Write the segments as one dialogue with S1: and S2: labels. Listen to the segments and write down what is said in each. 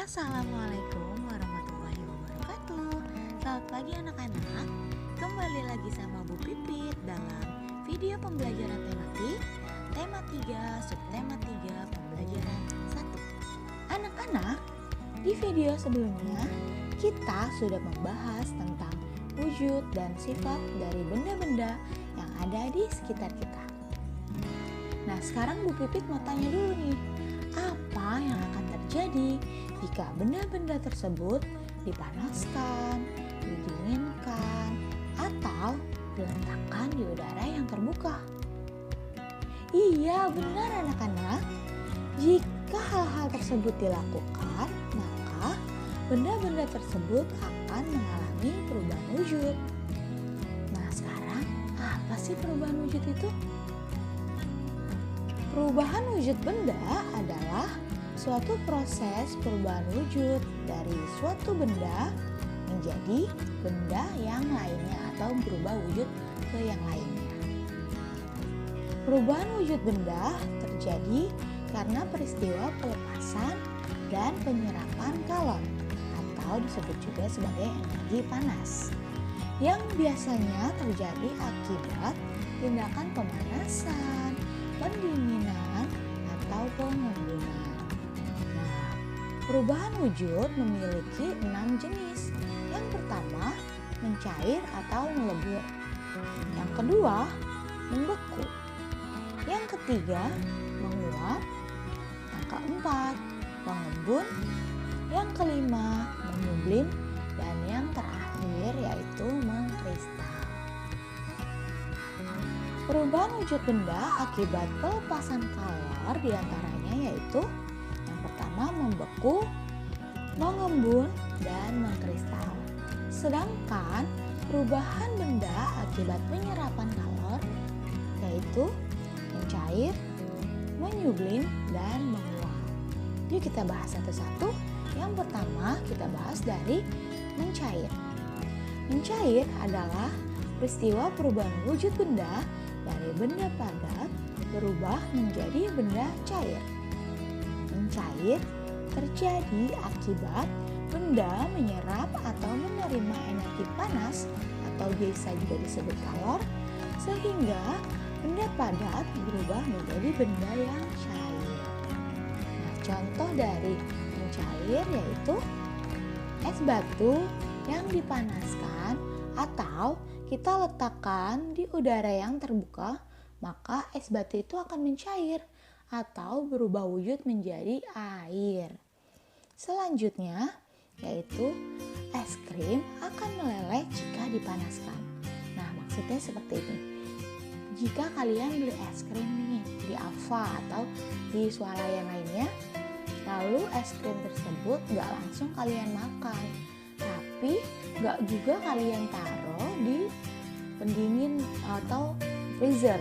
S1: Assalamualaikum warahmatullahi wabarakatuh. Selamat pagi anak-anak. Kembali lagi sama Bu Pipit dalam video pembelajaran tematik tema 3, subtema 3, pembelajaran 1. Anak-anak, di video sebelumnya kita sudah membahas tentang wujud dan sifat dari benda-benda yang ada di sekitar kita. Nah, sekarang Bu Pipit mau tanya dulu nih, apa yang akan terjadi jika benda-benda tersebut dipanaskan, didinginkan, atau diletakkan di udara yang terbuka? Iya, benar anak-anak. Jika hal-hal tersebut dilakukan, maka benda-benda tersebut akan mengalami perubahan wujud. Nah, sekarang apa sih perubahan wujud itu? Perubahan wujud benda adalah suatu proses perubahan wujud dari suatu benda menjadi benda yang lainnya atau berubah wujud ke yang lainnya. Perubahan wujud benda terjadi karena peristiwa pelepasan dan penyerapan kalor atau disebut juga sebagai energi panas yang biasanya terjadi akibat tindakan pemanasan, pendinginan, atau pengembunan. Nah, perubahan wujud memiliki 6 jenis. Yang pertama, mencair atau melebur. Yang kedua, membeku. Yang ketiga, menguap. Yang keempat, mengembun. Yang kelima, menyublim. Dan yang terakhir yaitu mengkristal. Perubahan wujud benda akibat pelepasan kalor diantaranya yaitu yang pertama membeku, mengembun, dan mengkristal. Sedangkan perubahan benda akibat penyerapan kalor yaitu mencair, menyublim, dan menguap. Yuk kita bahas satu-satu. Yang pertama kita bahas dari mencair. Mencair adalah peristiwa perubahan wujud benda dari benda padat berubah menjadi benda cair. Mencair terjadi akibat benda menyerap atau menerima energi panas atau biasa juga disebut kalor, sehingga benda padat berubah menjadi benda yang cair. Nah, contoh dari mencair yaitu es batu yang dipanaskan atau kita letakkan di udara yang terbuka, maka es batu itu akan mencair atau berubah wujud menjadi air. Selanjutnya yaitu es krim akan meleleh jika dipanaskan. Nah, maksudnya seperti ini. Jika kalian beli es krim nih di Alfa atau di swalayan lainnya, lalu es krim tersebut nggak langsung kalian makan, tapi nggak juga kalian taruh di pendingin atau freezer,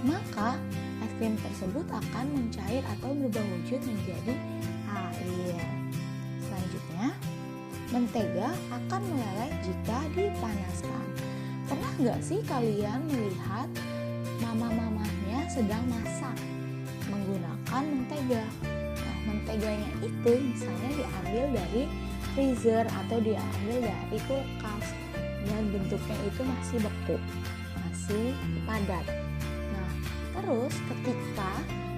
S1: maka es krim tersebut akan mencair atau berubah wujud menjadi air. Selanjutnya, mentega akan meleleh jika dipanaskan. Pernah nggak sih kalian melihat mama-mamanya sedang masak menggunakan mentega? Nah, menteganya itu misalnya diambil dari freezer atau diambil dari kulkas dan bentuknya itu masih beku, masih padat. Nah, terus ketika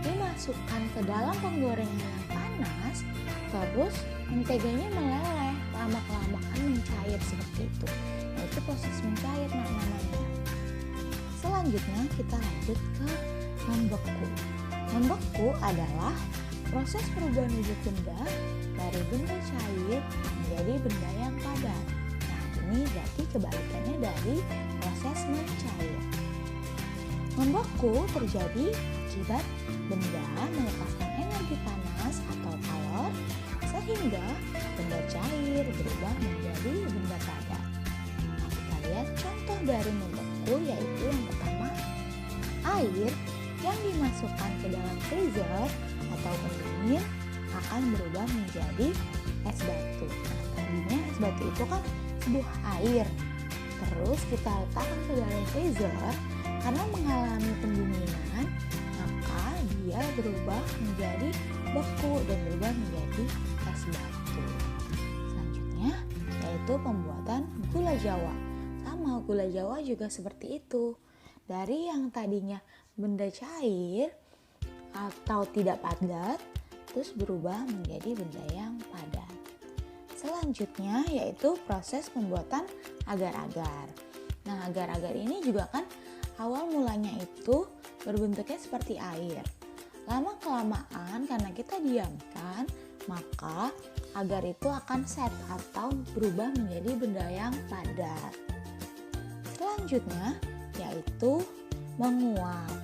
S1: dimasukkan ke dalam penggorengan yang panas, terus menteganya meleleh, lama-kelamaan mencair seperti itu. Nah, itu proses mencair namanya. Selanjutnya kita lanjut ke membeku. Membeku adalah proses perubahan wujud benda dari benda cair menjadi benda yang padat. Nah, ini berarti kebalikannya dari proses mencair. Membeku terjadi akibat benda melepaskan energi panas atau kalor sehingga benda cair berubah menjadi benda padat. Nah, kita lihat contoh dari membeku yaitu yang pertama, air yang dimasukkan ke dalam freezer atau pendingin akan berubah menjadi es batu. Nah, tadinya es batu itu kan sebuah air. Terus kita letakkan ke dalam freezer karena mengalami pendinginan, maka dia berubah menjadi beku dan berubah menjadi es yaitu pembuatan gula Jawa. Sama, gula Jawa juga seperti itu. Dari yang tadinya benda cair atau tidak padat, terus berubah menjadi benda yang padat. Selanjutnya yaitu proses pembuatan agar-agar. Nah, agar-agar ini juga kan awal mulanya itu berbentuknya seperti air. Lama-kelamaan karena kita diamkan, maka agar itu akan set atau berubah menjadi benda yang padat. Selanjutnya yaitu menguap.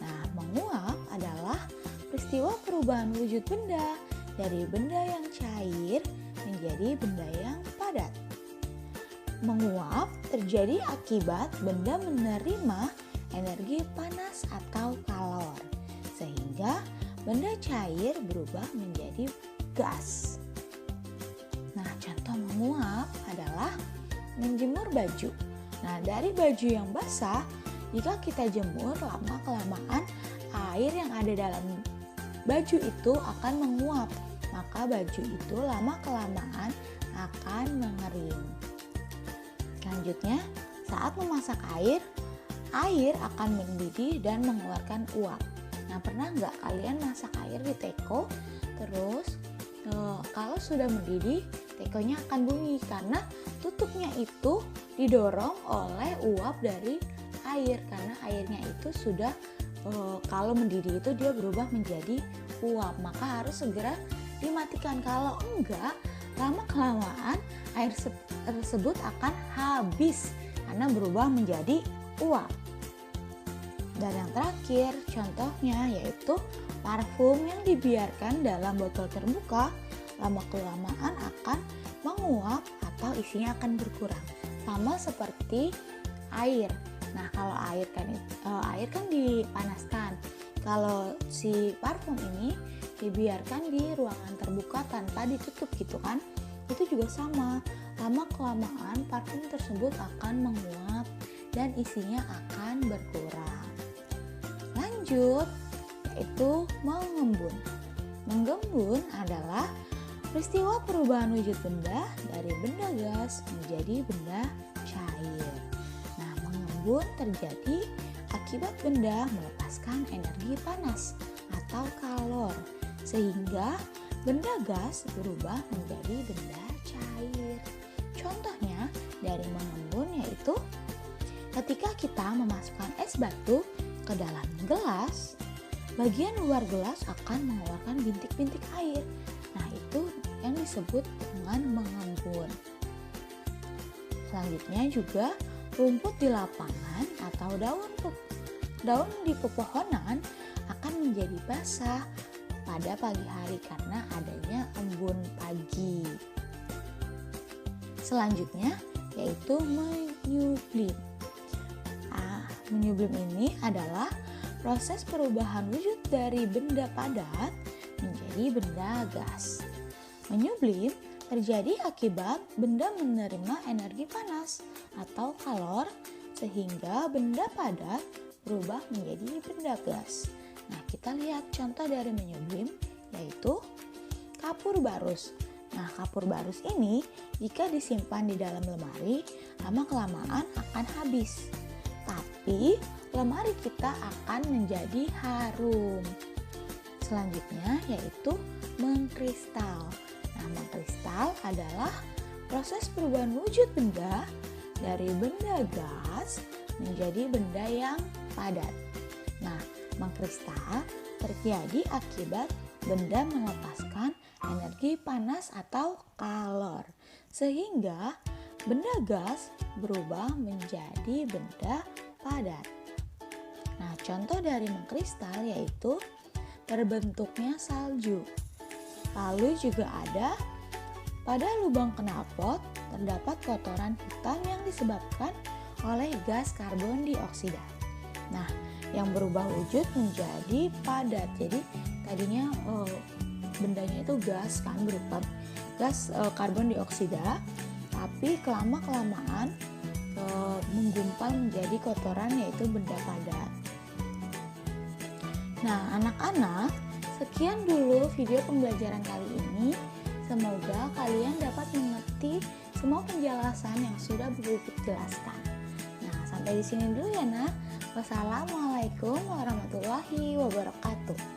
S1: Nah, menguap adalah peristiwa perubahan wujud benda dari benda yang cair menjadi benda yang padat. Menguap terjadi akibat benda menerima energi panas atau kalor, sehingga benda cair berubah menjadi gas. Nah, contoh menguap adalah menjemur baju. Nah, dari baju yang basah, jika kita jemur lama-kelamaan, air yang ada dalam baju itu akan menguap, maka baju itu lama-kelamaan akan mengering. Selanjutnya, saat memasak air akan mendidih dan mengeluarkan uap. Nah, pernah nggak kalian masak air di teko, terus kalau sudah mendidih, tekonya akan bunyi karena tutupnya itu didorong oleh uap dari air, karena airnya itu sudah kalau mendidih itu dia berubah menjadi uap, maka harus segera dimatikan. Kalau enggak, lama-kelamaan air tersebut akan habis karena berubah menjadi uap. Dan yang terakhir contohnya yaitu parfum yang dibiarkan dalam botol terbuka, lama-kelamaan akan menguap atau isinya akan berkurang. Sama seperti air. Nah, kalau air kan dipanaskan. Kalau si parfum ini dibiarkan di ruangan terbuka tanpa ditutup gitu kan, itu juga sama. Lama-kelamaan parfum tersebut akan menguap dan isinya akan berkurang. Lanjut, yaitu mengembun. Menggembun adalah peristiwa perubahan wujud benda dari benda gas menjadi benda cair. Nah, mengembun terjadi akibat benda melepaskan energi panas atau kalor, sehingga benda gas berubah menjadi benda cair. Contohnya dari mengembun yaitu ketika kita memasukkan es batu ke dalam gelas, bagian luar gelas akan mengeluarkan bintik-bintik air. Nah, itu yang disebut dengan mengembun. Selanjutnya juga rumput di lapangan atau daun di pepohonan akan menjadi basah pada pagi hari karena adanya embun pagi. Selanjutnya yaitu menyublim. Menyublim ini adalah proses perubahan wujud dari benda padat menjadi benda gas. Menyublim terjadi akibat benda menerima energi panas atau kalor sehingga benda padat berubah menjadi benda gas. Nah, kita lihat contoh dari menyublim yaitu kapur barus. Nah, kapur barus ini jika disimpan di dalam lemari, lama-kelamaan akan habis. Tapi lemari kita akan menjadi harum. Selanjutnya yaitu mengkristal. Nah, mengkristal adalah proses perubahan wujud benda dari benda gas menjadi benda yang padat. Nah, mengkristal terjadi akibat benda melepaskan energi panas atau kalor, sehingga benda gas berubah menjadi benda padat. Nah, contoh dari mengkristal yaitu terbentuknya salju. Lalu juga ada pada lubang knalpot terdapat kotoran hitam yang disebabkan oleh gas karbon dioksida. Nah, yang berubah wujud menjadi padat. Jadi tadinya bendanya itu gas kan, berupa gas karbon dioksida, tapi kelamaan menggumpal menjadi kotoran yaitu benda padat. Nah, anak-anak, sekian dulu video pembelajaran kali ini. Semoga kalian dapat mengerti semua penjelasan yang sudah Bibit jelaskan. Nah, sampai di sini dulu ya, Nak. Wassalamualaikum warahmatullahi wabarakatuh.